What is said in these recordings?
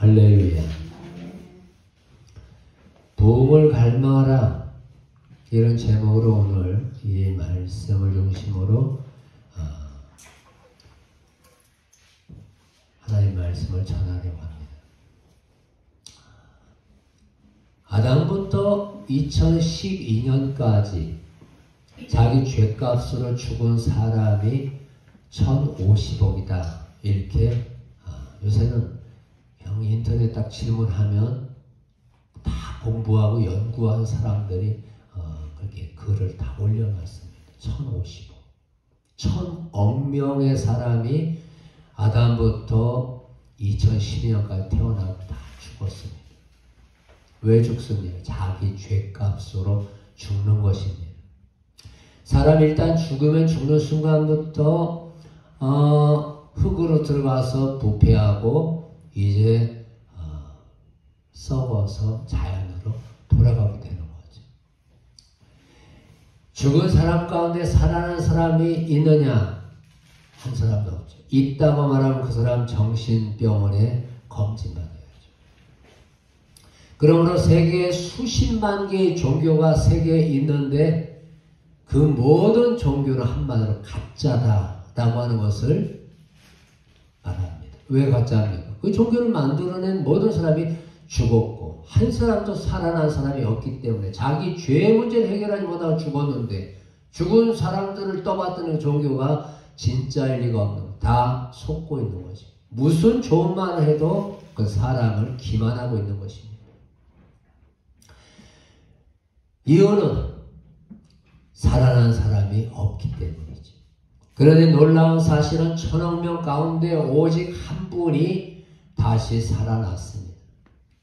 할렐루야. 부흥을 갈망하라. 이런 제목으로 오늘 이 말씀을 중심으로 하나님의 말씀을 전하려고 합니다. 아담부터 2012년까지 자기 죄값으로 죽은 사람이 1,050억이다. 이렇게 요새는 인터넷 딱 질문하면 다 공부하고 연구한 사람들이 그렇게 글을 다 올려놨습니다. 1,050억. 1,000억 명의 사람이 아담부터 2012년까지 태어나고 다 죽었습니다. 왜 죽습니까? 자기 죄값으로 죽는 것입니다. 사람이 일단 죽으면 죽는 순간부터 흙으로 들어가서 부패하고 이제 썩어서 자연으로 돌아가게 되는 거죠. 죽은 사람 가운데 살아난 사람이 있느냐? 한 사람도 없죠. 있다고 말하면 그 사람 정신병원에 검진받아야죠. 그러므로 세계에 수십만 개의 종교가 세계에 있는데 그 모든 종교는 한마디로 가짜다라고 하는 것을 말합니다. 왜 가짜입니까? 그 종교를 만들어낸 모든 사람이 죽었고 한 사람도 살아난 사람이 없기 때문에 자기 죄의 문제를 해결하지 못하고 죽었는데 죽은 사람들을 떠받드는 종교가 진짜일 리가 없는 거. 다 속고 있는 거지. 무슨 좋은 말을 해도 그 사람을 기만하고 있는 것입니다. 이유는 살아난 사람이 없기 때문이죠. 그런데 놀라운 사실은 1,000억 명 가운데 오직 한 분이 다시 살아났습니다.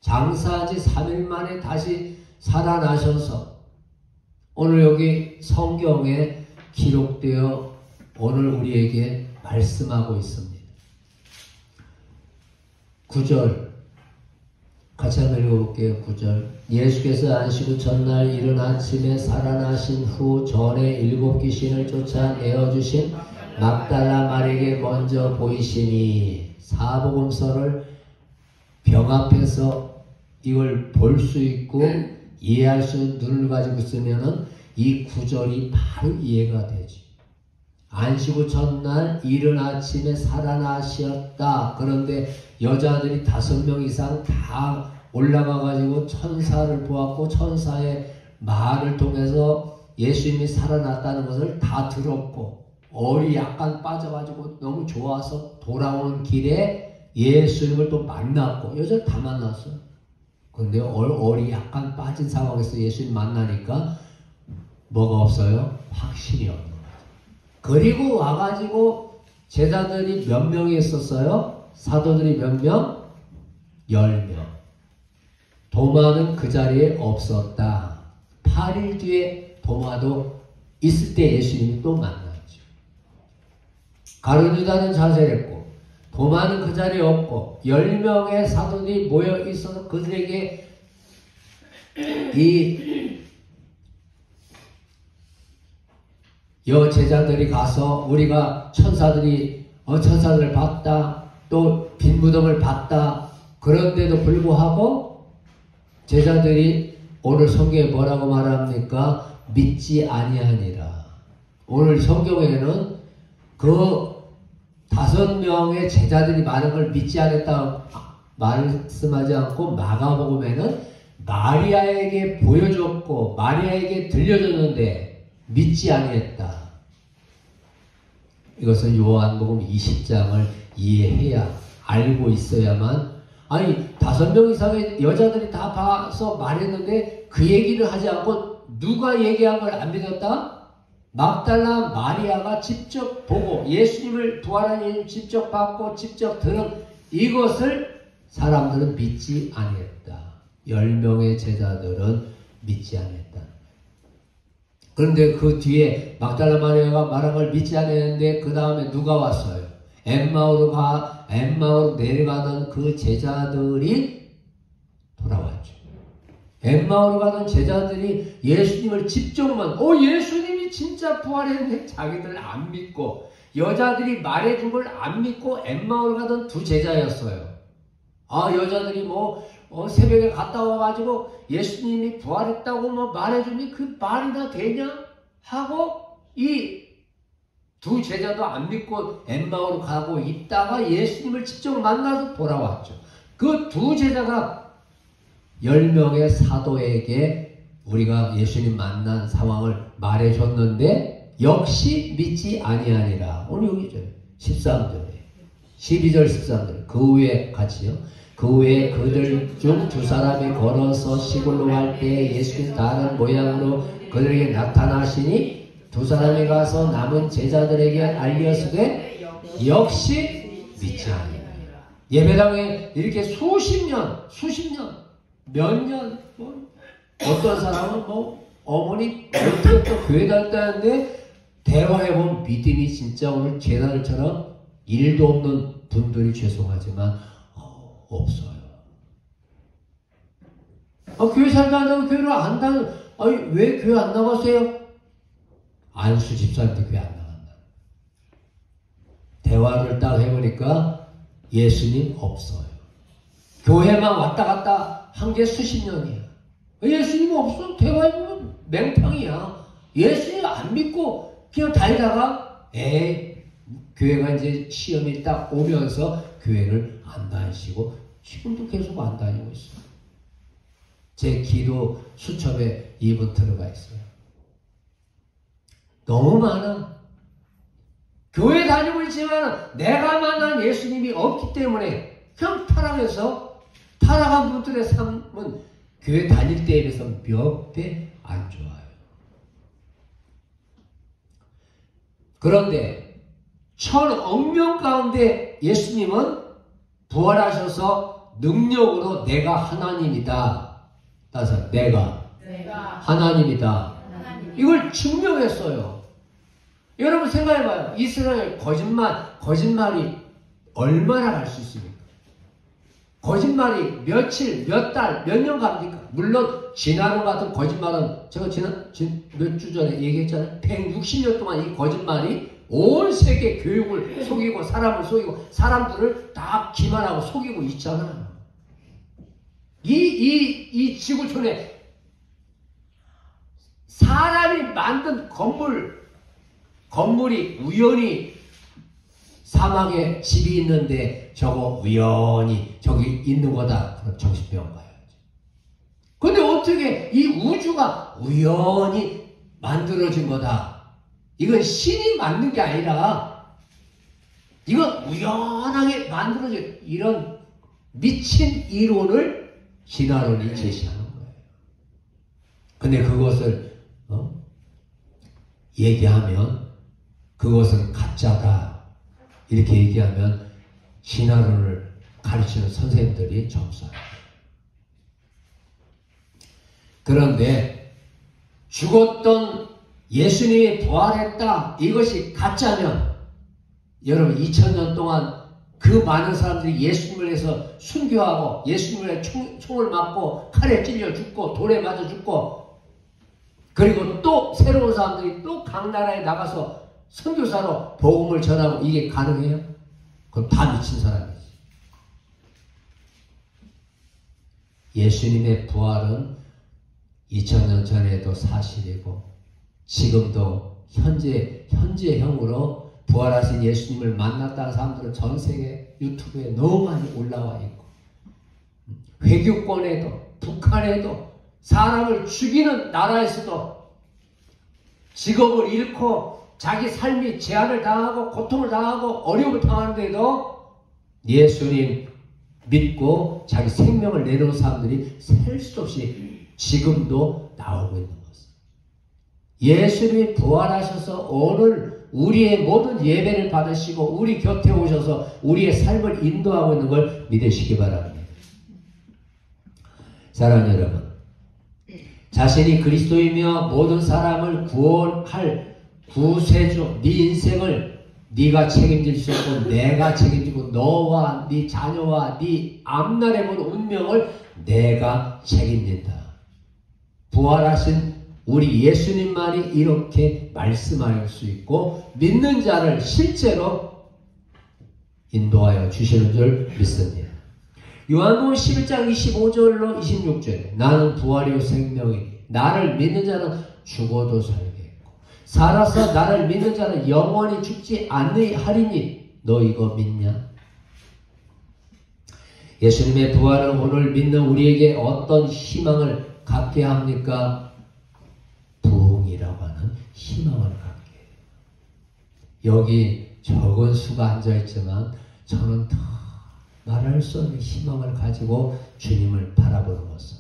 장사한 지 3일 만에 다시 살아나셔서 오늘 여기 성경에 기록되어 오늘 우리에게 말씀하고 있습니다. 9절 같이 한번 읽어볼게요. 9절 예수께서 안식 후 첫날 이른 아침에 살아나신 후 전에 7 귀신을 쫓아내어주신 막달라 마리에게 먼저 보이시니 사복음서를 병 앞에서 이걸 볼 수 있고 이해할 수 있는 눈을 가지고 있으면은 이 9절이 바로 이해가 되죠. 안식 후 첫날 이른 아침에 살아나셨다. 그런데 여자들이 5명 이상 다 올라가가지고 천사를 보았고 천사의 말을 통해서 예수님이 살아났다는 것을 다 들었고 얼이 약간 빠져가지고 너무 좋아서 돌아오는 길에 예수님을 또 만났고 여자를 다 만났어요. 근데 얼이 약간 빠진 상황에서 예수님 만나니까 뭐가 없어요? 확신이 없는 거예요. 그리고 와가지고 제자들이 몇 명이 있었어요? 사도들이 몇 명? 10명. 도마는 그 자리에 없었다. 8일 뒤에 도마도 있을 때 예수님이 또 만났죠. 가룟 유다는 자살했고 도마는 그 자리에 없고 10명의 사도들이 모여 있어서 그들에게 이 여제자들이 가서 우리가 천사들을 봤다. 또 빈 무덤을 봤다. 그런데도 불구하고 제자들이 오늘 성경에 뭐라고 말합니까? 믿지 아니하니라. 오늘 성경에는 그 5명의 제자들이 많은 걸 믿지 않았다 말씀하지 않고 마가복음에는 마리아에게 보여줬고 마리아에게 들려줬는데 믿지 아니했다. 이것은 요한복음 20장을 이해해야 알고 있어야만 아니 5명 이상의 여자들이 다 봐서 말했는데 그 얘기를 하지 않고 누가 얘기한 걸 안 믿었다? 막달라 마리아가 직접 보고 예수님을 부활한 예수님 직접 봤고 직접 들은 이것을 사람들은 믿지 아니했다. 10명의 제자들은 믿지 아니했다. 그런데 그 뒤에 막달라 마리아가 말한 걸 믿지 않았는데 그 다음에 누가 왔어요? 엠마오로 내려가던 그 제자들이 돌아왔죠. 엠마오로 가던 제자들이 예수님을 직접만 예수님이 진짜 부활했는데 자기들 안 믿고 여자들이 말해준 걸 안 믿고 엠마오로 가던 2 제자였어요. 여자들이 새벽에 갔다 와가지고 예수님이 부활했다고 말해주니 그 말이나 되냐? 하고 이 두 제자도 안 믿고 엠마오로 가고 있다가 예수님을 직접 만나서 돌아왔죠. 그 두 제자가 10명의 사도에게 우리가 예수님 만난 상황을 말해줬는데 역시 믿지 아니하니라. 오늘 여기죠. 13절에 12절 13절 그 후에 같이요. 그 후에 그들 중 두 사람이 걸어서 시골로 갈 때에 예수께서 다른 모양으로 그들에게 나타나시니 두 사람이 가서 남은 제자들에게 알렸으되 역시 믿지 아니하니라. 예배당에 이렇게 수십 년 몇 년 어떤 사람은 어머니 몇부터 교회 다녔다는데 대화해보면 믿음이 진짜 오늘 제자들처럼 일도 없는 분들이 죄송하지만 없어요. 교회 살다 한다고 교회를 안 다녀. 왜 교회 안 나가세요? 안수 집사한테 교회 안 나간다. 대화를 딱 해보니까 예수님 없어요. 교회만 왔다 갔다 한 게 수십 년이야. 예수님 없어? 대화해보면 맹탕이야. 예수님 안 믿고 그냥 다니다가 교회가 이제 시험이 딱 오면서 교회를 안 다니시고 지금도 계속 안 다니고 있어요. 제 기도 수첩에 이분 들어가 있어요. 너무 많아. 교회 다니고 있지만 내가 만난 예수님이 없기 때문에 그냥 타락한 분들의 삶은 교회 다닐 때에 비해서 몇 배 안 좋아요. 그런데 1,000억 명 가운데 예수님은 부활하셔서 능력으로 내가 하나님이다. 따라서 내가 하나님이다. 이걸 증명했어요. 여러분 생각해봐요. 이스라엘 거짓말이 얼마나 갈 수 있습니까? 거짓말이 며칠, 몇 달, 몇 년 갑니까? 물론 진화론 같은 거짓말은 제가 몇 주 전에 얘기했잖아요. 160년 동안 이 거짓말이 온 세계 교육을 속이고 사람을 속이고 사람들을 다 기만하고 속이고 있잖아요. 이 지구촌에 사람이 만든 건물이 우연히 사막에 집이 있는데 저거 우연히 저기 있는 거다. 그럼 정신병원 가야지. 근데 어떻게 이 우주가 우연히 만들어진 거다. 이건 신이 만든 게 아니라 이건 우연하게 만들어진 이런 미친 이론을 진화론이 제시하는 거예요. 근데 그것을 얘기하면 그것은 가짜다. 이렇게 얘기하면 진화론을 가르치는 선생님들이 점수해요. 그런데 죽었던 예수님이 부활했다. 이것이 가짜면 여러분 2000년 동안 그 많은 사람들이 예수님을 위해서 순교하고 예수님을 위해 총을 맞고 칼에 찔려 죽고 돌에 맞아 죽고 그리고 또 새로운 사람들이 또 각 나라에 나가서 선교사로 복음을 전하고 이게 가능해요? 그럼 다 미친 사람이지. 예수님의 부활은 2000년 전에도 사실이고 지금도 현재형으로 부활하신 예수님을 만났다는 사람들은 전 세계 유튜브에 너무 많이 올라와 있고 회교권에도 북한에도 사람을 죽이는 나라에서도 직업을 잃고 자기 삶이 제한을 당하고 고통을 당하고 어려움을 당하는데도 예수님 믿고 자기 생명을 내놓은 사람들이 셀 수 없이 지금도 나오고 있는 것입니다. 예수님이 부활하셔서 오늘 우리의 모든 예배를 받으시고 우리 곁에 오셔서 우리의 삶을 인도하고 있는 걸 믿으시기 바랍니다. 사랑하는 여러분, 자신이 그리스도이며 모든 사람을 구원할 구세주, 네 인생을 네가 책임질 수 없고 내가 책임지고 너와 네 자녀와 네 앞날에 본 운명을 내가 책임진다. 부활하신 우리 예수님만이 이렇게 말씀할 수 있고 믿는 자를 실제로 인도하여 주시는 줄 믿습니다. 요한복음 11장 25절로 26절에 나는 부활이요 생명이니 나를 믿는 자는 죽어도 살겠고 살아서 나를 믿는 자는 영원히 죽지 아니하리니 너 이거 믿냐? 예수님의 부활은 오늘 믿는 우리에게 어떤 희망을 갖게 합니까? 부흥이라고 하는 희망을 갖게 해요. 여기 적은 수가 앉아있지만 저는 더 말할 수 없는 희망을 가지고 주님을 바라보는 것은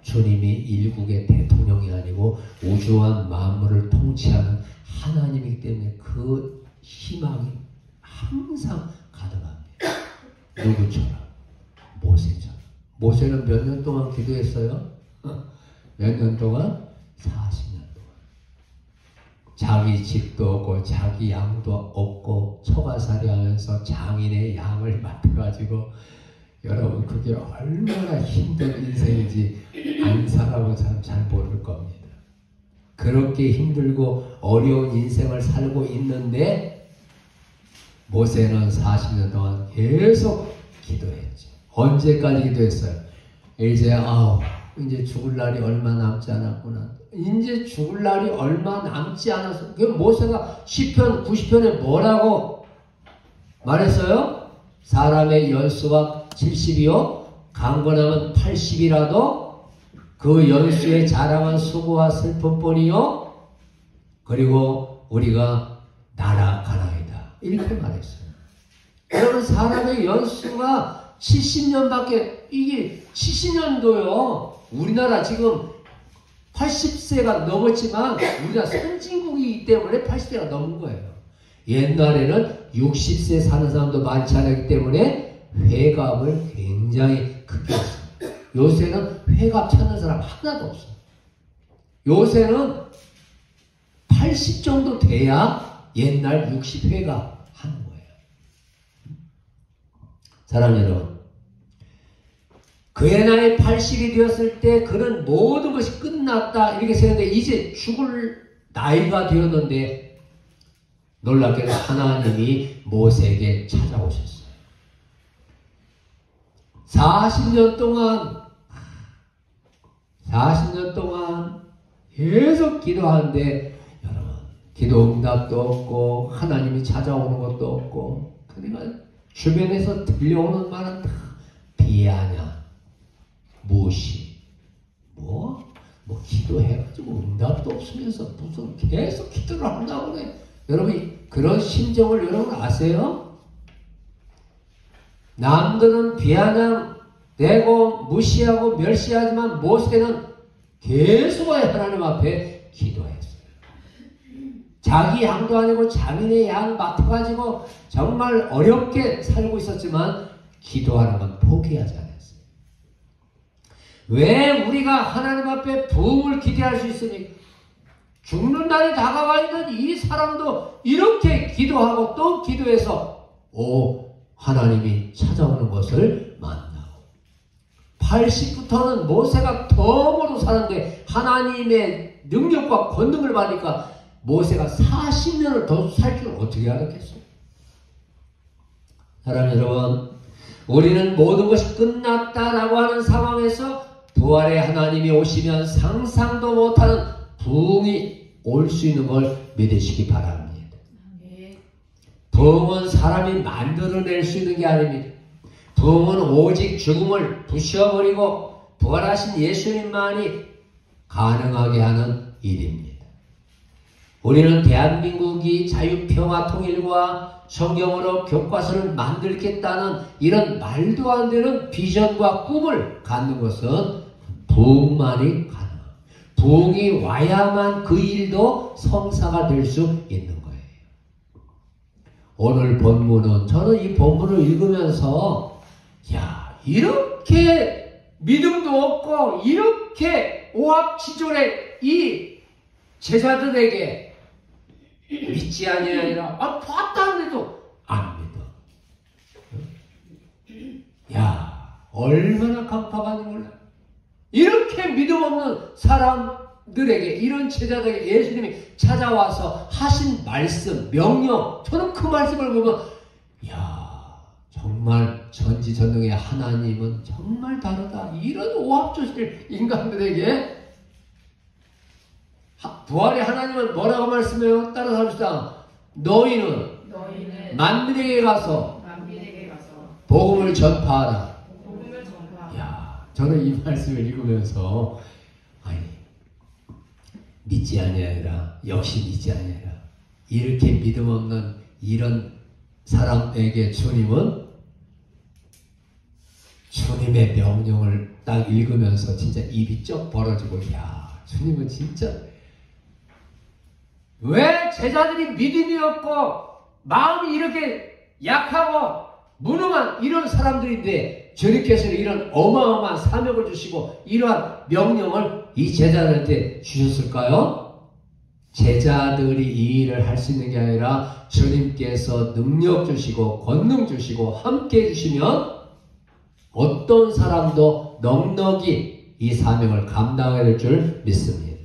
주님이 일국의 대통령이 아니고 우주와 만물을 통치하는 하나님이기 때문에 그 희망이 항상 가득합니다. 누구처럼? 모세처럼. 모세는 몇 년 동안 기도했어요? 몇 년 동안? 40년 동안. 자기 집도 없고 자기 양도 없고 처가살이 하면서 장인의 양을 맡아가지고 여러분 그게 얼마나 힘든 인생인지 안 살아보면 잘 모를 겁니다. 그렇게 힘들고 어려운 인생을 살고 있는데 모세는 40년 동안 계속 기도했죠. 언제까지 기도했어요? 이제 죽을 날이 얼마 남지 않았구나. 이제 죽을 날이 얼마 남지 않았어. 그 모세가 시편 90편에 뭐라고 말했어요? 사람의 연수가 70이요 강건함은 80이라도 그 연수에 자랑한 수고와 슬픔뿐이요 그리고 우리가 나락하나이다 이렇게 말했어요. 여러분 사람의 연수가 70년밖에 이게 70년도요 우리나라 지금 80세가 넘었지만 우리나라 선진국이기 때문에 80세가 넘은 거예요. 옛날에는 60세 사는 사람도 많지 않았기 때문에 회갑을 굉장히 크게 했습니다. 요새는 회갑 찾는 사람 하나도 없어요. 요새는 80 정도 돼야 옛날 60회갑 하는 거예요. 사랑하는 여러분, 그의 나이 80이 되었을 때 그는 모든 것이 끝났다 이렇게 생각했는데 이제 죽을 나이가 되었는데 놀랍게도 하나님이 모세에게 찾아오셨어요. 40년 동안 계속 기도하는데 여러분 기도 응답도 없고 하나님이 찾아오는 것도 없고 그러니까 주변에서 들려오는 말은 다 비아냥 무시 뭐 기도해가지고 응답도 없으면서 무슨 계속 기도를 한다고 그래. 여러분 그런 심정을 여러분 아세요? 남들은 비아냥 내고 무시하고 멸시하지만 모세는 계속 하나님 앞에 기도했어요. 자기 양도 아니고 자민의 양 맡아가지고 정말 어렵게 살고 있었지만 기도하는 건 포기하지 않았어요. 왜 우리가 하나님 앞에 부흥을 기대할 수 있습니까? 죽는 날이 다가와 있는 이 사람도 이렇게 기도하고 또 기도해서 하나님이 찾아오는 것을 만나고 80부터는 모세가 덤으로 사는데 하나님의 능력과 권능을 받으니까 모세가 40년을 더 살 줄 어떻게 알았겠어요? 사랑하는 여러분, 우리는 모든 것이 끝났다라고 하는 상황에서 부활의 하나님이 오시면 상상도 못하는 부흥이 올 수 있는 걸 믿으시기 바랍니다. 부흥은 사람이 만들어낼 수 있는 게 아닙니다. 부흥은 오직 죽음을 부셔버리고 부활하신 예수님만이 가능하게 하는 일입니다. 우리는 대한민국이 자유평화통일과 성경으로 교과서를 만들겠다는 이런 말도 안 되는 비전과 꿈을 갖는 것은 부흥만이 가능합니다. 부흥이 와야만 그 일도 성사가 될 수 있는 거예요. 오늘 본문은 저는 이 본문을 읽으면서 이렇게 믿음도 없고 이렇게 오합지졸의 이 제자들에게 믿지 아니하리라 봤다는데도 안 믿어. 얼마나 깜빡하는 몰라. 이렇게 믿음 없는 사람들에게 이런 제자들에게 예수님이 찾아와서 하신 말씀, 명령, 저는 그 말씀을 보면 정말 전지전능의 하나님은 정말 다르다. 이런 오합조실 인간들에게 부활의 하나님은 뭐라고 말씀해요? 따라서 합시다. 너희는 만민에게 가서 복음을 전파하라. 야, 저는 이 말씀을 읽으면서 아니 믿지 아니하리라. 역시 믿지 아니하리라. 이렇게 믿음 없는 이런 사람에게 주님은 주님의 명령을 딱 읽으면서 진짜 입이 쩍 벌어지고, 야, 주님은 진짜 왜 제자들이 믿음이 없고 마음이 이렇게 약하고 무능한 이런 사람들인데 저렇게서 이런 어마어마한 사명을 주시고 이러한 명령을 이 제자들한테 주셨을까요? 제자들이 이 일을 할 수 있는 게 아니라 주님께서 능력 주시고 권능 주시고 함께 해주시면 어떤 사람도 넉넉히 이 사명을 감당해야 될 줄 믿습니다.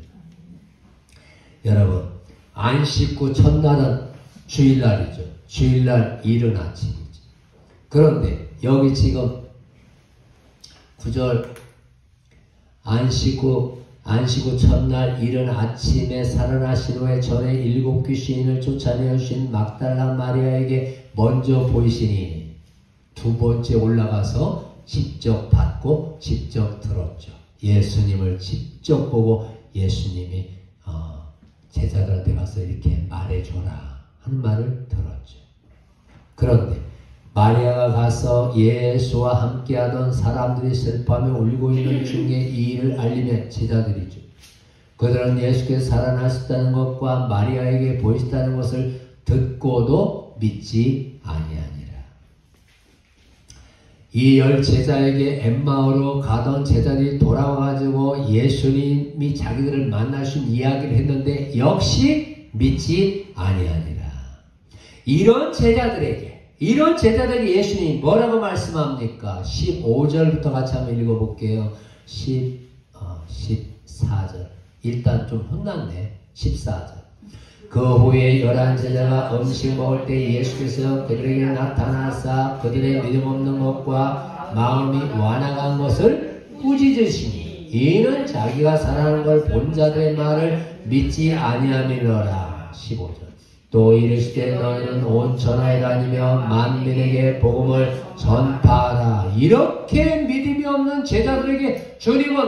여러분, 안식 후 첫날은 주일날이죠. 주일날 이른 아침이죠. 그런데 여기 지금 9절 안식 후 첫날 이른 아침에 살아나신 후에 전에 7 귀신을 쫓아내어 주신 막달라 마리아에게 먼저 보이시니 두 번째 올라가서 직접 받고 직접 들었죠. 예수님을 직접 보고 예수님이 제자들한테 가서 이렇게 말해줘라 하는 말을 들었죠. 그런데 마리아가 가서 예수와 함께하던 사람들이 슬퍼하며 울고 있는 중에 이 일을 알리며 제자들이죠. 그들은 예수께서 살아나셨다는 것과 마리아에게 보이시다는 것을 듣고도 믿지 아니하니라. 이 10제자에게 엠마오로 가던 제자들이 돌아와가지고 예수님이 자기들을 만나신 이야기를 했는데 역시 믿지 아니하니라. 이런 제자들에게 예수님이 뭐라고 말씀합니까? 15절부터 같이 한번 읽어볼게요. 14절. 일단 좀 혼났네. 14절. 그 후에 11제자가 음식 먹을 때 예수께서 그들에게 나타나사 그들의 믿음 없는 것과 마음이 완악한 것을 꾸짖으시니 이는 자기가 살아나는 걸 본 자들의 말을 믿지 아니함이로라. 15절. 또 이르시되 너희는 온 천하에 다니며 만민에게 복음을 전파하라. 이렇게 믿음이 없는 제자들에게 주님은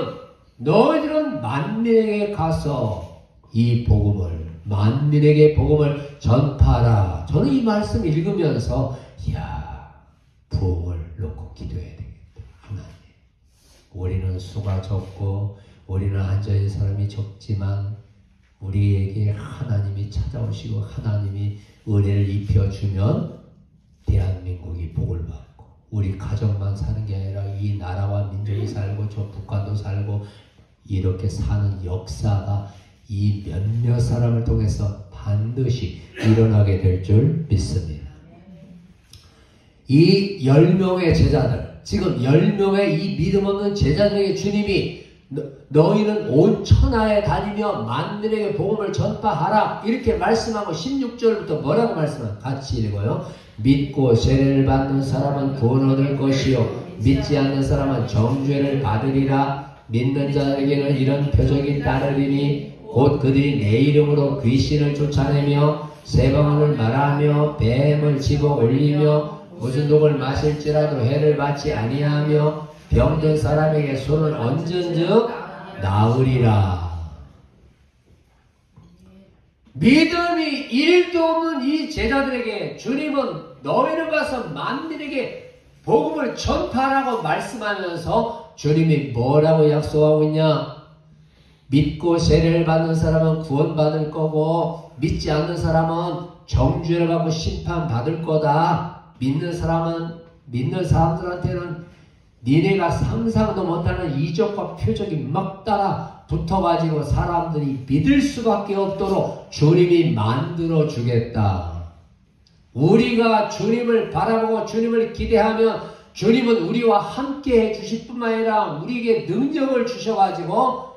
너희들은 만민에게 가서 이 복음을 만민에게 복음을 전파하라. 저는 이 말씀 읽으면서 이야, 부흥을 놓고 기도해야 되겠다. 하나님, 우리는 수가 적고 우리는 앉아있는 사람이 적지만 우리에게 하나님이 찾아오시고 하나님이 은혜를 입혀주면 대한민국이 복을 받고 우리 가정만 사는 게 아니라 이 나라와 민족이 살고 저 북한도 살고 이렇게 사는 역사가 이 몇몇 사람을 통해서 반드시 일어나게 될 줄 믿습니다. 이 10명의 제자들, 지금 10명의 이 믿음 없는 제자들에게 주님이 너희는 온 천하에 다니며 만민에게 복음을 전파하라 이렇게 말씀하고 16절부터 뭐라고 말씀하면 같이 읽어요. 믿고 세례를 받는 사람은 구원 얻을 것이요 믿지 않는 사람은 정죄를 받으리라. 믿는 자에게는 이런 표적이 따르리니 곧 그들이 내 이름으로 귀신을 쫓아내며 새 방언을 말하며 뱀을 집어 올리며 무슨 독을 마실지라도 해를 받지 아니하며 병든 사람에게 손을 얹은즉 나으리라. 믿음이 1도 없는 이 제자들에게 주님은 너희는 가서 만민에게 복음을 전파하라고 말씀하면서 주님이 뭐라고 약속하고 있냐? 믿고 세례를 받는 사람은 구원받을 거고 믿지 않는 사람은 정죄를 받고 심판받을 거다. 믿는 사람들한테는 니네가 상상도 못하는 이적과 표적이 막 따라 붙어가지고 사람들이 믿을 수밖에 없도록 주님이 만들어 주겠다. 우리가 주님을 바라보고 주님을 기대하면 주님은 우리와 함께 해주실 뿐만 아니라 우리에게 능력을 주셔가지고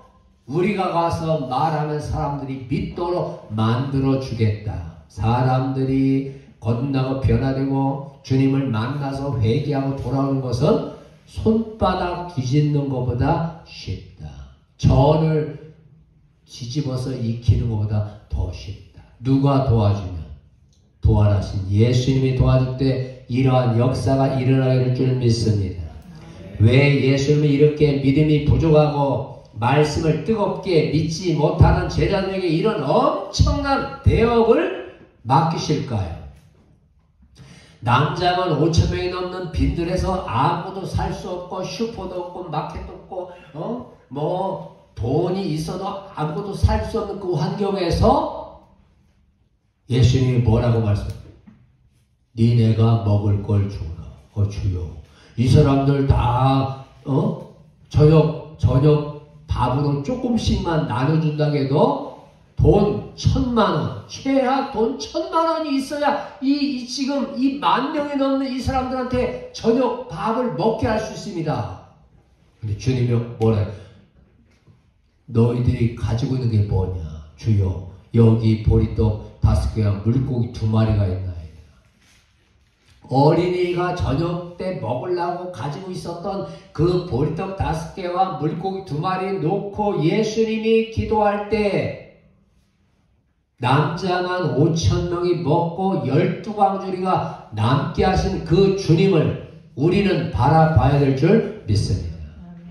우리가 가서 말하면 사람들이 믿도록 만들어 주겠다. 사람들이 거듭나고 변화되고 주님을 만나서 회개하고 돌아오는 것은 손바닥 뒤집는 것보다 쉽다. 전을 뒤집어서 익히는 것보다 더 쉽다. 누가 도와주면? 부활하신 예수님이 도와줄 때 이러한 역사가 일어나게 될 줄 믿습니다. 왜 예수님이 이렇게 믿음이 부족하고 말씀을 뜨겁게 믿지 못하는 제자들에게 이런 엄청난 대업을 맡기실까요? 남자만 5,000명이 넘는 빈들에서 아무도 살 수 없고 슈퍼도 없고 마켓도 없고 뭐 돈이 있어도 아무것도 살 수 없는 그 환경에서 예수님이 뭐라고 말씀해요? 니네가 먹을 걸 주라. 주요. 이 사람들 다 저녁 밥으로 조금씩만 나눠준다고 해도 돈 1,000,000원, 최하 돈 1,000,000원이 있어야 지금 이 10,000명이 넘는 이 사람들한테 저녁 밥을 먹게 할 수 있습니다. 근데 주님이 뭐래요? 너희들이 가지고 있는 게 뭐냐? 주여, 여기 보리떡 5개와 물고기 2마리가 있나이다. 어린이가 저녁 때 먹으려고 가지고 있었던 그 보리떡 5개와 물고기 2마리 놓고 예수님이 기도할 때 남자만 5,000명이 먹고 12광주리가 남게 하신 그 주님을 우리는 바라봐야 될 줄 믿습니다.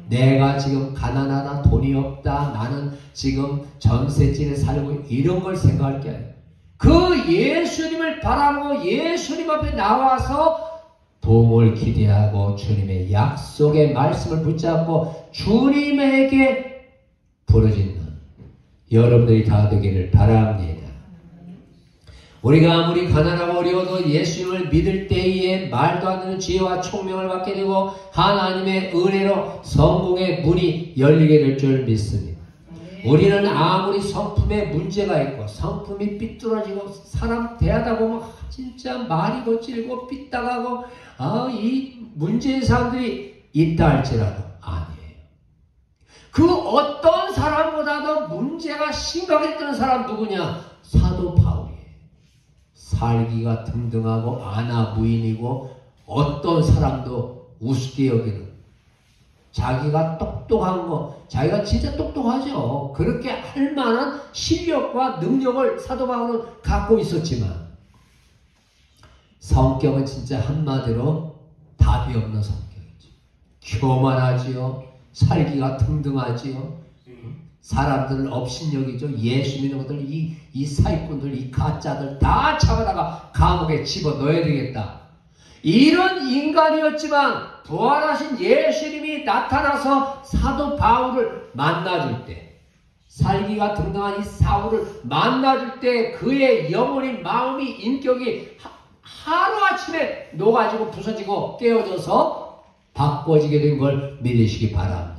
내가 지금 가난하다, 돈이 없다, 나는 지금 전셋집에 살고 이런 걸 생각할 게 아니에요. 그 예수님을 바라보고 예수님 앞에 나와서 도움을 기대하고 주님의 약속의 말씀을 붙잡고 주님에게 부르짖는 여러분들이 다 되기를 바랍니다. 우리가 아무리 가난하고 어려워도 예수님을 믿을 때에 말도 안 되는 지혜와 총명을 받게 되고 하나님의 은혜로 성공의 문이 열리게 될 줄 믿습니다. 우리는 아무리 성품에 문제가 있고 성품이 삐뚤어지고 사람 대하다 보면 진짜 말이 거칠고 삐딱하고 이 문제인 사람들이 있다 할지라도 아니에요. 그 어떤 사람보다도 문제가 심각했던 사람 누구냐? 사도 바울이에요. 살기가 등등하고 아나무인이고 어떤 사람도 우습게 여기는 자기가 똑똑한 거, 자기가 진짜 똑똑하죠. 그렇게 할 만한 실력과 능력을 사도 바울은 갖고 있었지만 성격은 진짜 한마디로 답이 없는 성격이죠. 교만하지요. 살기가 등등하지요. 사람들을 업신여기죠. 예수 믿는 것들, 이 사기꾼들, 이 가짜들 다 잡아다가 감옥에 집어넣어야 되겠다. 이런 인간이었지만 부활하신 예수님이 나타나서 사도 바울을 만나줄 때, 살기가 등등한 이 사울을 만나줄 때 그의 영혼이, 마음이, 인격이 하루아침에 녹아지고 부서지고 깨어져서 바꿔지게 된 걸 믿으시기 바랍니다.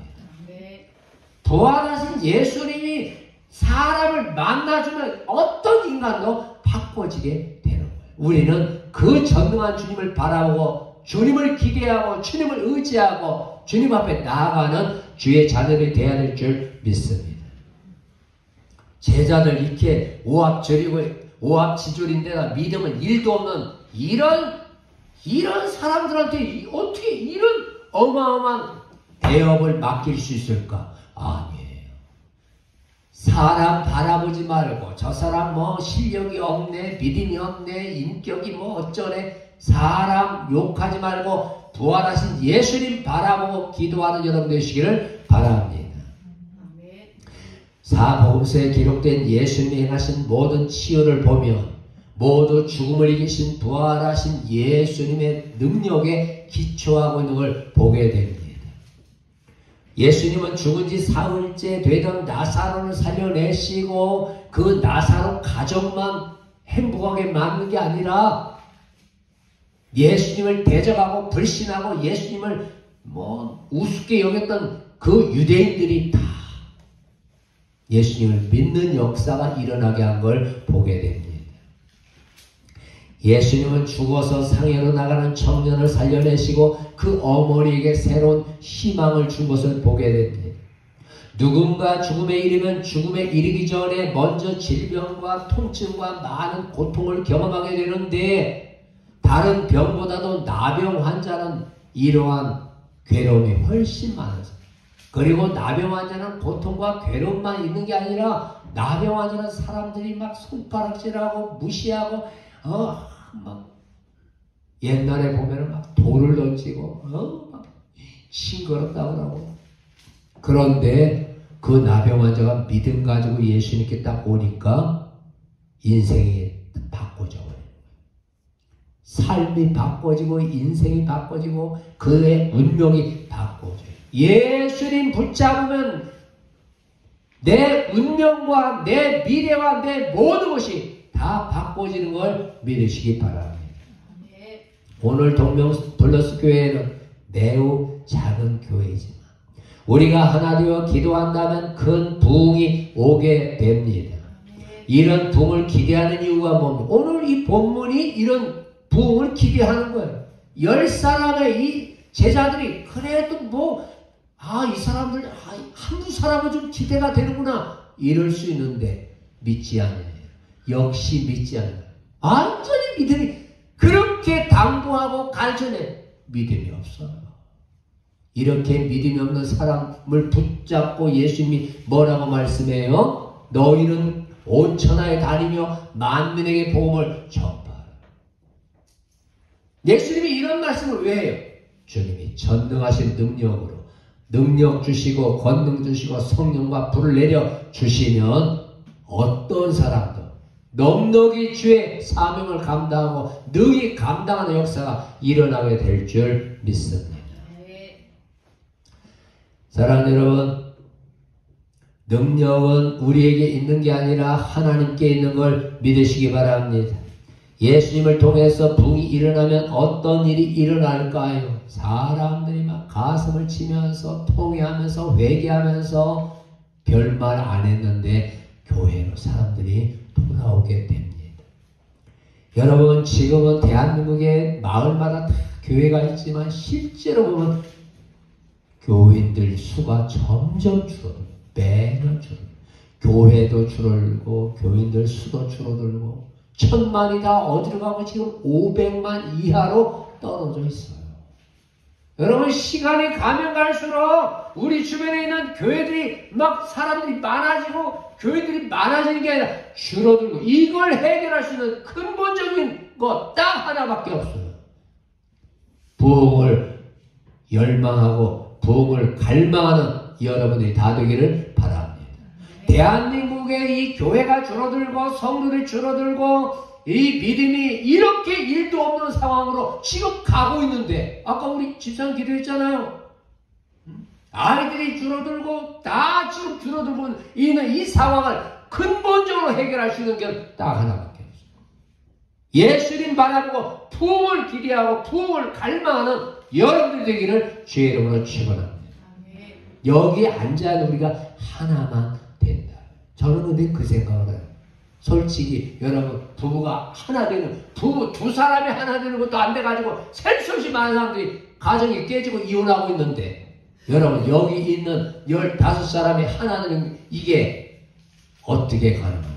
부활하신 예수님이 사람을 만나주면 어떤 인간도 바꿔지게 되는 거예요. 우리는 그 전능한 주님을 바라보고 주님을 기대하고 주님을 의지하고 주님 앞에 나아가는 주의 자녀들이 되어야 될 줄 믿습니다. 제자들 이렇게 오합지졸인데다 믿음은 1도 없는 이런 사람들한테 어떻게 이런 어마어마한 대업을 맡길 수 있을까? 아니에요. 사람 바라보지 말고 저 사람 뭐 실력이 없네, 믿음이 없네, 인격이 뭐 어쩌네, 사람 욕하지 말고 부활하신 예수님 바라보고 기도하는 여러분 되시기를 바랍니다. 사복음서에 기록된 예수님이 행하신 모든 치유를 보면 모두 죽음을 이기신 부활하신 예수님의 능력에 기초하고 있는 걸 보게 됩니다. 예수님은 죽은 지 사흘째 되던 나사로를 살려내시고 그 나사로 가족만 행복하게 만든 게 아니라 예수님을 대적하고 불신하고 예수님을 우습게 여겼던 그 유대인들이 다 예수님을 믿는 역사가 일어나게 한 걸 보게 됩니다. 예수님은 죽어서 상해로 나가는 청년을 살려내시고 그 어머니에게 새로운 희망을 준 것을 보게 됩니다. 누군가 죽음에 이르면 죽음에 이르기 전에 먼저 질병과 통증과 많은 고통을 경험하게 되는데 다른 병보다도 나병 환자는 이러한 괴로움이 훨씬 많아서 그리고 나병 환자는 고통과 괴로움만 있는 게 아니라 나병 환자는 사람들이 막 손가락질하고 무시하고 막 옛날에 보면은 막 돌을 던지고 막 징그럽다고 하고 그런데 그 나병 환자가 믿음 가지고 예수님께 딱 오니까 인생이 바꿔져 버려요. 삶이 바꿔지고 인생이 바꿔지고 그의 운명이 바꿔져요. 예수님 붙잡으면 내 운명과 내 미래와 내 모든 것이 다 바꿔지는 걸 믿으시기 바랍니다. 오늘 동명블러스 교회는 매우 작은 교회이지만 우리가 하나 되어 기도한다면 큰 부흥이 오게 됩니다. 이런 부흥을 기대하는 이유가 뭡니까? 오늘 이 본문이 이런 부흥을 기대하는 거예요. 10사람의 이 제자들이 그래도 이 사람들 한두 사람은 좀 기대가 되는구나 이럴 수 있는데 믿지 않아요. 역시 믿지 않아요. 완전히 믿음이 그렇게 당부하고 가르쳐내 믿음이 없어요. 이렇게 믿음이 없는 사람을 붙잡고 예수님이 뭐라고 말씀해요? 너희는 온 천하에 다니며 만민에게 복음을 전파하라. 예수님이 이런 말씀을 왜 해요? 주님이 전능하신 능력으로 능력 주시고 권능 주시고 성령과 불을 내려 주시면 어떤 사람도 넉넉히 주의 사명을 감당하고 능히 감당하는 역사가 일어나게 될 줄 믿습니다. 사랑하는 여러분, 능력은 우리에게 있는 게 아니라 하나님께 있는 걸 믿으시기 바랍니다. 예수님을 통해서 부흥이 일어나면 어떤 일이 일어날까요? 사람들이 막 가슴을 치면서 통회하면서 회개하면서 별말 안 했는데 교회로 사람들이 돌아오게 됩니다. 여러분, 지금은 대한민국의 마을마다 다 교회가 있지만 실제로 보면 교인들 수가 점점 줄어들고 매년 줄어들고 교회도 줄어들고 교인들 수도 줄어들고 1000만이 다 어디로 가고 지금 500만 이하로 떨어져 있어요. 여러분, 시간이 가면 갈수록 우리 주변에 있는 교회들이 막 사람들이 많아지고 교회들이 많아지는 게 아니라 줄어들고 이걸 해결할 수 있는 근본적인 것 딱 하나밖에 없어요. 부흥을 열망하고 부흥을 갈망하는 여러분들이 다 되기를 바랍니다. 대한민국의 이 교회가 줄어들고 성도들이 줄어들고 이 믿음이 이렇게 일도 없는 상황으로 지금 가고 있는데 아까 우리 집사님 기도했잖아요. 아이들이 줄어들고 다 지금 줄어들고 있는 이 상황을 근본적으로 해결할 수 있는 게 딱 하나밖에 없어요. 예수님 바라보고 부흥을 기대하고 부흥을 갈망하는 여러분들 되기를 주의 이름으로 축원합니다. 여기 앉아있는 우리가 하나만 된다. 저는 근데 그 생각을 해요. 솔직히 여러분, 부부가 하나 되는, 부부 두 사람이 하나 되는 것도 안 돼가지고 셀 수 없이 많은 사람들이 가정이 깨지고 이혼하고 있는데 여러분, 여기 있는 15사람이 하나 되는 이게 어떻게 가능할까요?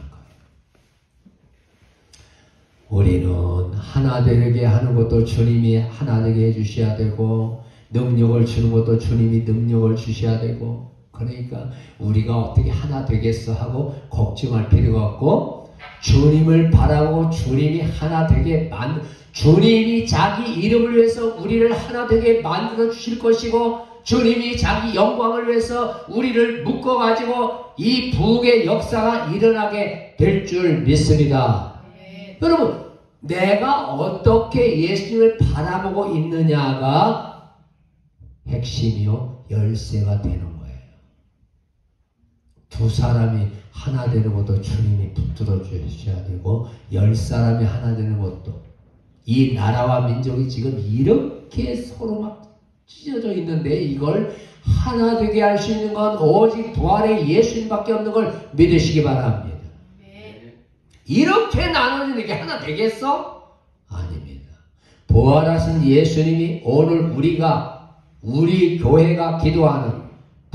우리는 하나 되게 하는 것도 주님이 하나 되게 해주셔야 되고 능력을 주는 것도 주님이 능력을 주셔야 되고 그러니까 우리가 어떻게 하나 되겠어 하고 걱정할 필요가 없고 주님을 바라고 주님이 하나 되게 주님이 자기 이름을 위해서 우리를 하나 되게 만들어 주실 것이고 주님이 자기 영광을 위해서 우리를 묶어가지고 이 부흥의 역사가 일어나게 될 줄 믿습니다. 여러분, 내가 어떻게 예수님을 바라보고 있느냐가 핵심이요 열쇠가 되는 거예요. 두 사람이 하나 되는 것도 주님이 붙들어 주셔야 되고 10사람이 하나 되는 것도 이 나라와 민족이 지금 이렇게 서로 막 찢어져 있는데 이걸 하나 되게 할 수 있는 건 오직 부활의 예수님밖에 없는 걸 믿으시기 바랍니다. 이렇게 나눠지는 게 하나 되겠어? 아닙니다. 부활하신 예수님이 오늘 우리 교회가 기도하는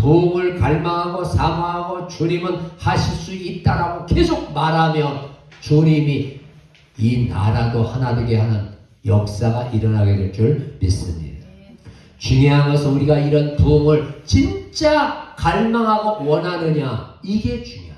부흥을 갈망하고 사모하고 주님은 하실 수 있다라고 계속 말하면 주님이 이 나라도 하나 되게 하는 역사가 일어나게 될 줄 믿습니다. 중요한 것은 우리가 이런 부흥을 진짜 갈망하고 원하느냐, 이게 중요합니다.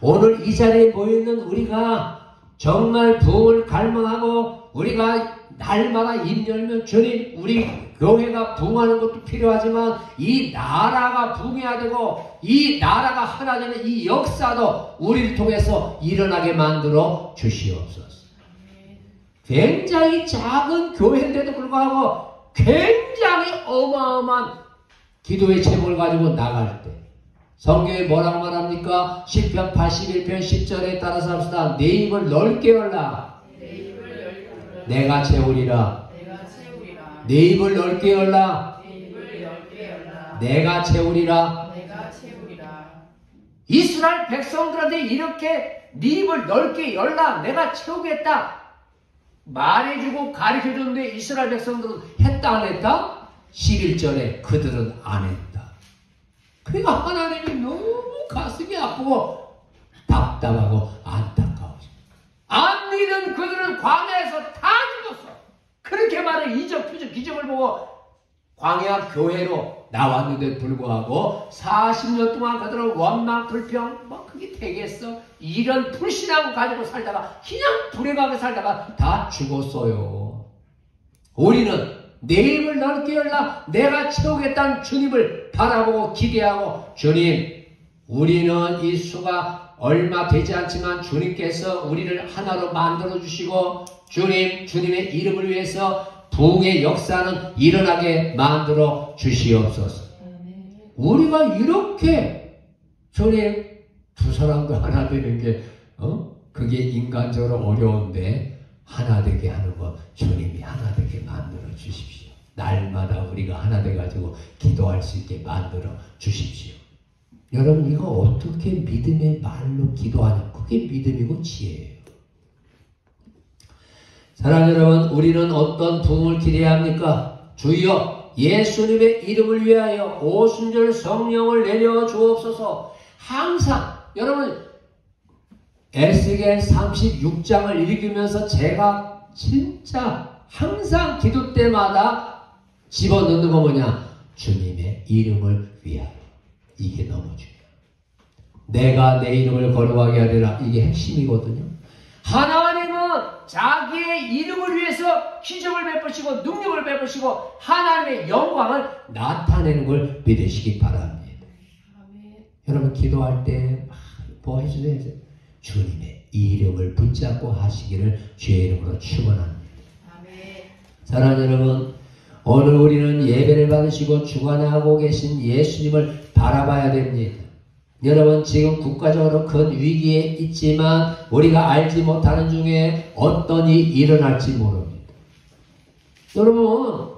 오늘 이 자리에 모여있는 우리가 정말 부흥을 갈망하고 우리가 날마다 입 열면 주님, 우리 교회가 부흥하는 것도 필요하지만 이 나라가 부흥해야 되고 이 나라가 하나 되는 이 역사도 우리를 통해서 일어나게 만들어 주시옵소서. 굉장히 작은 교회인데도 불구하고 굉장히 어마어마한 기도의 제목을 가지고 나갈 때 성경에 뭐라고 말합니까? 시편 81편 10절에 따라서 합시다. 내 입을 넓게 열라. 내가 채우리라. 내 입을 넓게 열라. 내가 채우리라. 이스라엘 백성들한테 이렇게 네 입을 넓게 열라. 내가 채우겠다. 말해주고 가르쳐줬는데 이스라엘 백성들은 했다 안 했다? 11절에 그들은 안 했다. 그러니까 하나님이 너무 가슴이 아프고 답답하고 안타까워져. 안 믿은 그들은 광야에서 다 죽었어. 그렇게 많은 이적, 표적, 기적을 보고 광야 교회로 나왔는데 불구하고 40년 동안 그들은 원망, 불평, 뭐 그게 되겠어? 이런 불신앙을 가지고 살다가 그냥 불행하게 살다가 다 죽었어요. 우리는 내 입을 넓게 열라. 내가 채우겠다는 주님을 바라보고 기대하고 주님, 우리는 이 수가 얼마 되지 않지만 주님께서 우리를 하나로 만들어 주시고 주님, 주님의 이름을 위해서 부흥의 역사는 일어나게 만들어 주시옵소서. 우리가 이렇게 주님 두 사람도 하나 되는 게 그게 인간적으로 어려운데 하나 되게 하는 거 주님이 하나 되게 만들어 주십시오. 날마다 우리가 하나 돼가지고 기도할 수 있게 만들어 주십시오. 여러분, 이거 어떻게 믿음의 말로 기도하냐? 그게 믿음이고 지혜예요. 사랑하는 여러분, 우리는 어떤 부흥을 기대해야 합니까? 주여 예수님의 이름을 위하여 오순절 성령을 내려 주옵소서. 항상 여러분 에스겔 36장을 읽으면서 제가 진짜 항상 기도 때마다 집어넣는 거 뭐냐? 주님의 이름을 위하여. 이게 너무 중요해요. 내가 내 이름을 거룩하게 하리라. 이게 핵심이거든요. 하나님은 자기의 이름을 위해서 기적을 베푸시고 능력을 베푸시고 하나님의 영광을 나타내는 걸 믿으시기 바랍니다. 아멘. 여러분 기도할 때 뭐 해주세요? 주님의 이름을 붙잡고 하시기를 주의 이름으로 축원합니다. 아멘. 사랑하는 여러분, 오늘 우리는 예배를 받으시고 주관하고 계신 예수님을 바라봐야 됩니다. 여러분 지금 국가적으로 큰 위기에 있지만 우리가 알지 못하는 중에 어떤 일이 일어날지 모릅니다. 여러분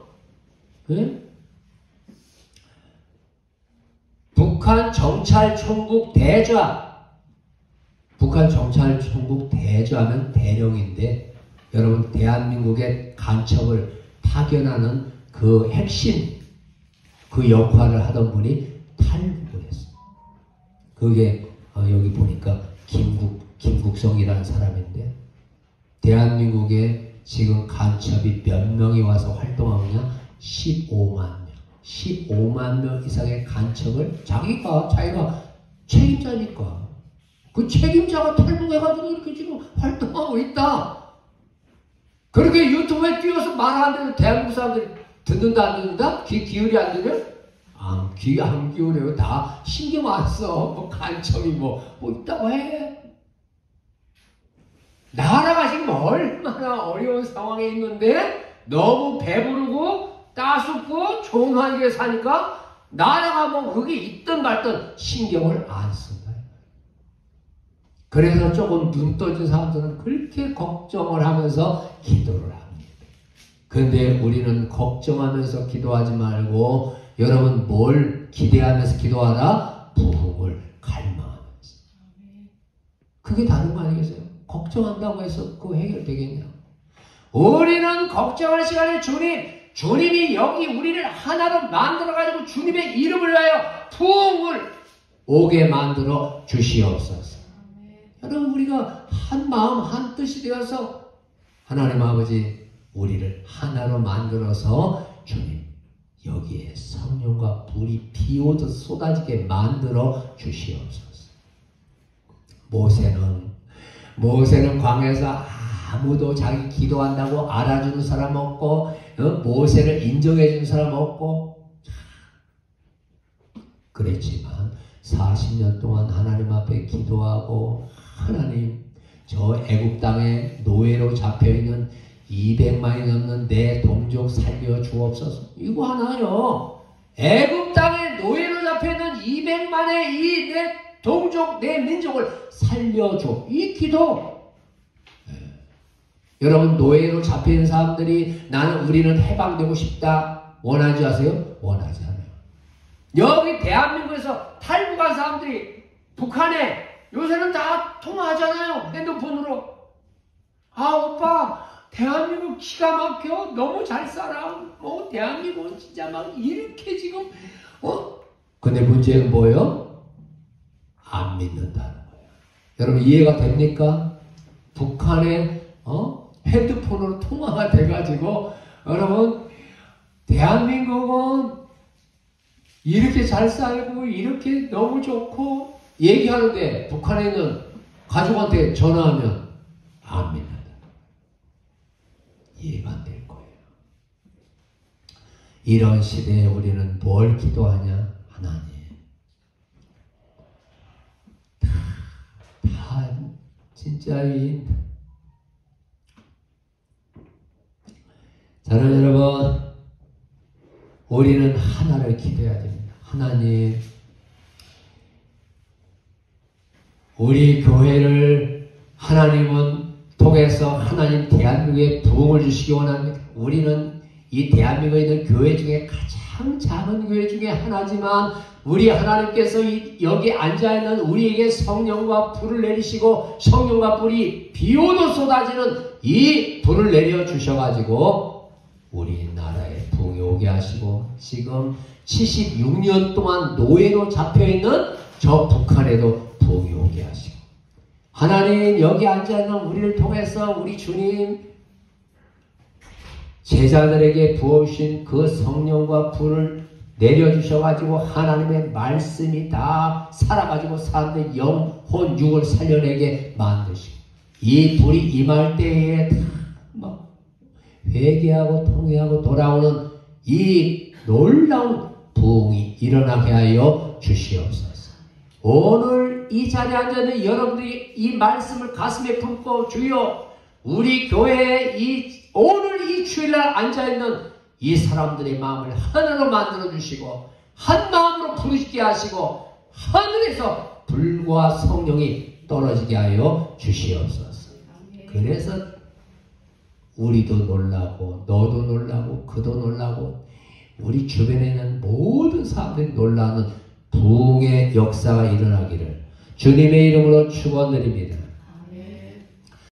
북한 정찰총국 대좌, 북한 정찰총국 대좌는 대령인데 여러분 대한민국의 간첩을 파견하는 그 핵심 그 역할을 하던 분이 탈북을 했어요. 그게 여기 보니까 김국성이라는 사람인데 대한민국에 지금 간첩이 몇 명이 와서 활동하느냐? 15만 명. 15만 명 이상의 간첩을 자기가 책임자니까 그 책임자가 탈북해가지고 이렇게 지금 활동하고 있다. 그렇게 유튜브에 띄워서 말하는데 대한민국 사람들이 듣는다 안 듣는다? 귀 기울이 안 들려? 귀 안 기울여요. 다 신경 안 써. 뭐 간첩이 뭐 있다고 해. 나라가 지금 얼마나 어려운 상황에 있는데 너무 배부르고 따숩고 좋은 환경에 사니까 나라가 뭐 그게 있든 말든 신경을 안 쓴다. 그래서 조금 눈 떠진 사람들은 그렇게 걱정을 하면서 기도를 합니다. 그런데 우리는 걱정하면서 기도하지 말고 여러분 뭘 기대하면서 기도하라? 부흥을 갈망하면서. 그게 다른 거 아니겠어요? 걱정한다고 해서 그거 해결되겠냐? 우리는 걱정할 시간에 주님 주님이 여기 우리를 하나로 만들어가지고 주님의 이름을 위하여 부흥을 오게 만들어 주시옵소서. 여러분, 우리가 한 마음 한 뜻이 되어서 하나님 아버지 우리를 하나로 만들어서 주님 여기에 성령과 불이 비오듯 쏟아지게 만들어 주시옵소서. 모세는 광야에서 아무도 자기 기도한다고 알아주는 사람 없고 모세를 인정해 주는 사람 없고 그랬지만 40년 동안 하나님 앞에 기도하고 하나님 저 애굽 땅에 노예로 잡혀있는 200만이 넘는 내 동족 살려 주옵소서. 이거 하나요. 애굽 땅에 노예로 잡혀있는 200만의 이 내 동족 내 민족을 살려줘. 이 기도. 여러분, 노예로 잡혀있는 사람들이 우리는 해방되고 싶다 원하지 않으세요? 원하지 않아요. 여기 대한민국에서 탈북한 사람들이 북한에 요새는 다 통화하잖아요. 핸드폰으로. 오빠 대한민국 기가 막혀. 너무 잘 살아. 대한민국은 진짜 막 이렇게 지금 근데 문제는 뭐예요? 안 믿는다는 거예요. 여러분, 이해가 됩니까? 북한에 핸드폰으로 통화가 돼가지고 여러분, 대한민국은 이렇게 잘 살고 이렇게 너무 좋고 얘기하는데 북한에 있는 가족한테 전화하면 안 믿는다. 이해가 안 될 거예요. 이런 시대에 우리는 뭘 기도하냐? 하나님 다 진짜 사랑하는 여러분, 우리는 하나를 기도해야 됩니다. 하나님, 우리 교회를 하나님은 통해서 하나님 대한민국에 부흥을 주시기 원합니다. 우리는 이 대한민국에 있는 교회 중에 가장 작은 교회 중에 하나지만 우리 하나님께서 여기 앉아있는 우리에게 성령과 불을 내리시고 성령과 불이 비오듯 쏟아지는 이 불을 내려주셔가지고 우리나라에 부흥이 오게 하시고 지금 76년 동안 노예로 잡혀있는 저 북한에도 부흥이 오게 하시고 하나님 여기 앉아있는 우리를 통해서 우리 주님 제자들에게 부어주신 그 성령과 불을 내려주셔가지고 하나님의 말씀이 다 살아가지고 사람들의 영혼 육을 살려내게 만드시고 이 불이 임할 때에 막 회개하고 통회하고 돌아오는 이 놀라운 부흥이 일어나게 하여 주시옵소서. 오늘 이 자리에 앉아있는 여러분들이 이 말씀을 가슴에 품고 주여 우리 교회에 오늘 이 주일날 앉아있는 이 사람들의 마음을 하나로 만들어 주시고 한 마음으로 부르시게 하시고 하늘에서 불과 성령이 떨어지게 하여 주시옵소서. 그래서 우리도 놀라고 너도 놀라고 그도 놀라고 우리 주변에 있는 모든 사람들이 놀라는 부흥의 역사가 일어나기를 주님의 이름으로 축원드립니다.